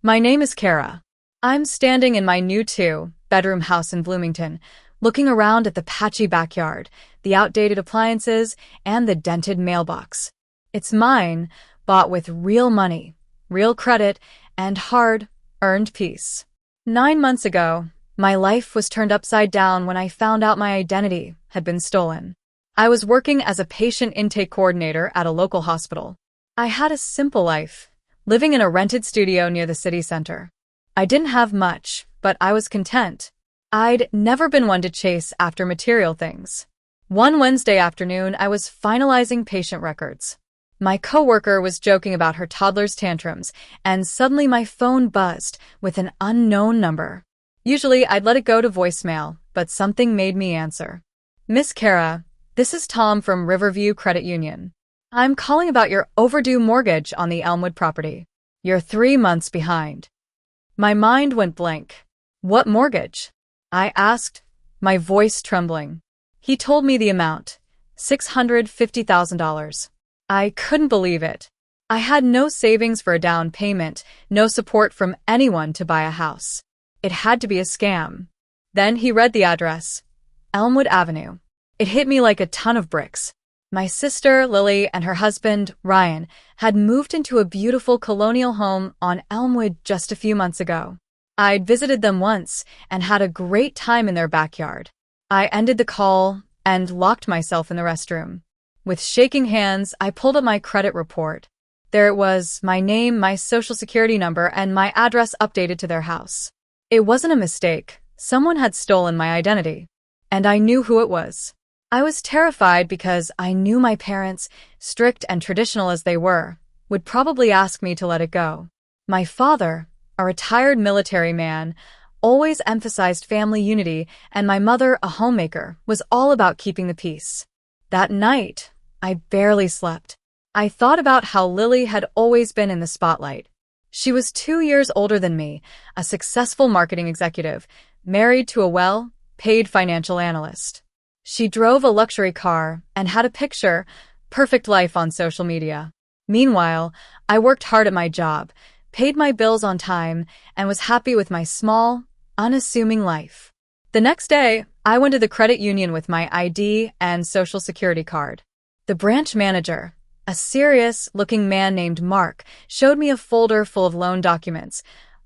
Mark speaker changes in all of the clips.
Speaker 1: My name is Kara. I'm standing in my new two-bedroom house in Bloomington, looking around at the patchy backyard, the outdated appliances, and the dented mailbox. It's mine, bought with real money, real credit, and hard-earned peace. 9 months ago, my life was turned upside down when I found out my identity had been stolen. I was working as a patient intake coordinator at a local hospital. I had a simple life, living in a rented studio near the city center. I didn't have much, but I was content. I'd never been one to chase after material things. One Wednesday afternoon, I was finalizing patient records. My coworker was joking about her toddler's tantrums, and suddenly my phone buzzed with an unknown number. Usually, I'd let it go to voicemail, but something made me answer. Miss Kara, this is Tom from Riverview Credit Union. I'm calling about your overdue mortgage on the Elmwood property. You're 3 months behind. My mind went blank. What mortgage? I asked, my voice trembling. He told me the amount, $650,000. I couldn't believe it. I had no savings for a down payment, no support from anyone to buy a house. It had to be a scam. Then he read the address, Elmwood Avenue. It hit me like a ton of bricks. My sister, Lily, and her husband, Ryan, had moved into a beautiful colonial home on Elmwood just a few months ago. I'd visited them once and had a great time in their backyard. I ended the call and locked myself in the restroom. With shaking hands, I pulled up my credit report. There it was, my name, my social security number, and my address updated to their house. It wasn't a mistake. Someone had stolen my identity. And I knew who it was. I was terrified because I knew my parents, strict and traditional as they were, would probably ask me to let it go. My father, a retired military man, always emphasized family unity, and my mother, a homemaker, was all about keeping the peace. That night, I barely slept. I thought about how Lily had always been in the spotlight. She was 2 years older than me, a successful marketing executive, married to a well-paid financial analyst. She drove a luxury car and had a picture-perfect life on social media. Meanwhile, I worked hard at my job, paid my bills on time, and was happy with my small, unassuming life. The next day, I went to the credit union with my ID and social security card. The branch manager, a serious-looking man named Mark, showed me a folder full of loan documents,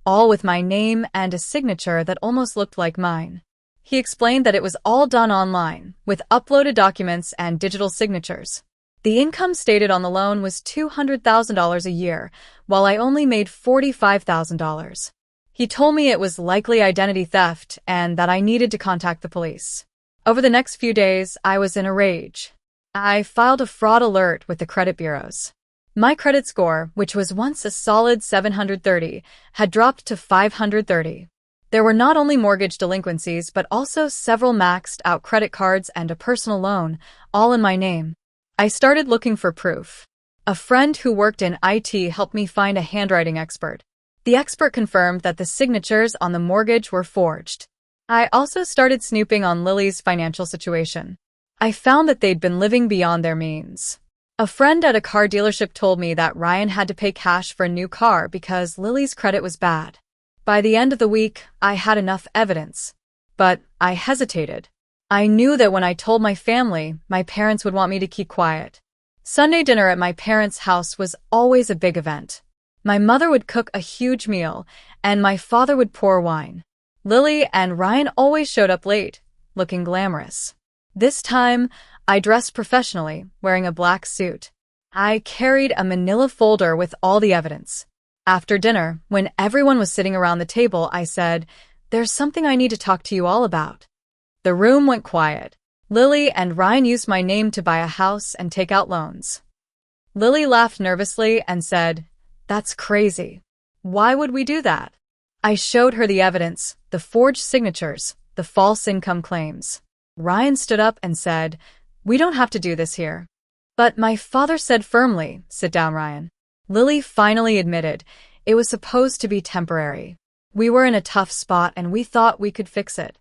Speaker 1: all with my name and a signature that almost looked like mine. He explained that it was all done online, with uploaded documents and digital signatures. The income stated on the loan was $200,000 a year, while I only made $45,000. He told me it was likely identity theft and that I needed to contact the police. Over the next few days, I was in a rage. I filed a fraud alert with the credit bureaus. My credit score, which was once a solid 730, had dropped to 530. There were not only mortgage delinquencies but also several maxed-out credit cards and a personal loan, all in my name. I started looking for proof. A friend who worked in IT helped me find a handwriting expert. The expert confirmed that the signatures on the mortgage were forged. I also started snooping on Lily's financial situation. I found that they'd been living beyond their means. A friend at a car dealership told me that Ryan had to pay cash for a new car because Lily's credit was bad. By the end of the week, I had enough evidence. But I hesitated. I knew that when I told my family, my parents would want me to keep quiet. Sunday dinner at my parents' house was always a big event. My mother would cook a huge meal, and my father would pour wine. Lily and Ryan always showed up late, looking glamorous. This time, I dressed professionally, wearing a black suit. I carried a manila folder with all the evidence. After dinner, when everyone was sitting around the table, I said, "There's something I need to talk to you all about." The room went quiet. Lily and Ryan used my name to buy a house and take out loans. Lily laughed nervously and said, "That's crazy. Why would we do that?" I showed her the evidence, the forged signatures, the false income claims. Ryan stood up and said, "We don't have to do this here." But my father said firmly, "Sit down, Ryan." Lily finally admitted it was supposed to be temporary. We were in a tough spot and we thought we could fix it.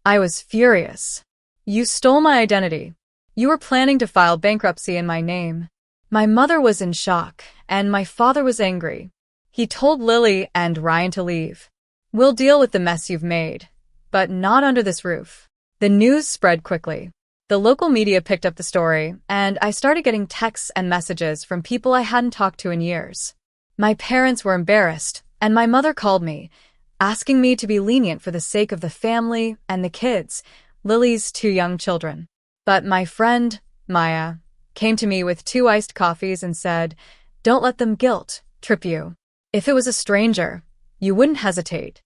Speaker 1: I was furious. "You stole my identity. You were planning to file bankruptcy in my name." My mother was in shock, and my father was angry. He told Lily and Ryan to leave. "We'll deal with the mess you've made, but not under this roof." The news spread quickly. The local media picked up the story, and I started getting texts and messages from people I hadn't talked to in years. My parents were embarrassed, and my mother called me, asking me to be lenient for the sake of the family and the kids, Lily's 2 young children. But my friend, Maya, came to me with 2 iced coffees and said, "Don't let them guilt-trip you. If it was a stranger, you wouldn't hesitate."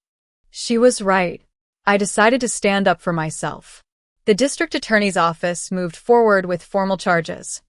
Speaker 1: She was right. I decided to stand up for myself. The district attorney's office moved forward with formal charges.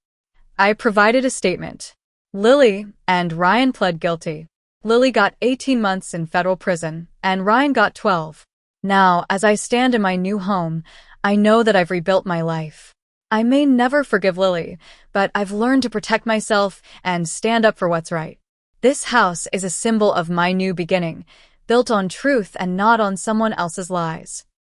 Speaker 1: I provided a statement. Lily and Ryan pled guilty. Lily got 18 months in federal prison, and Ryan got 12. Now, as I stand in my new home, I know that I've rebuilt my life. I may never forgive Lily, but I've learned to protect myself and stand up for what's right. This house is a symbol of my new beginning, built on truth and not on someone else's lies.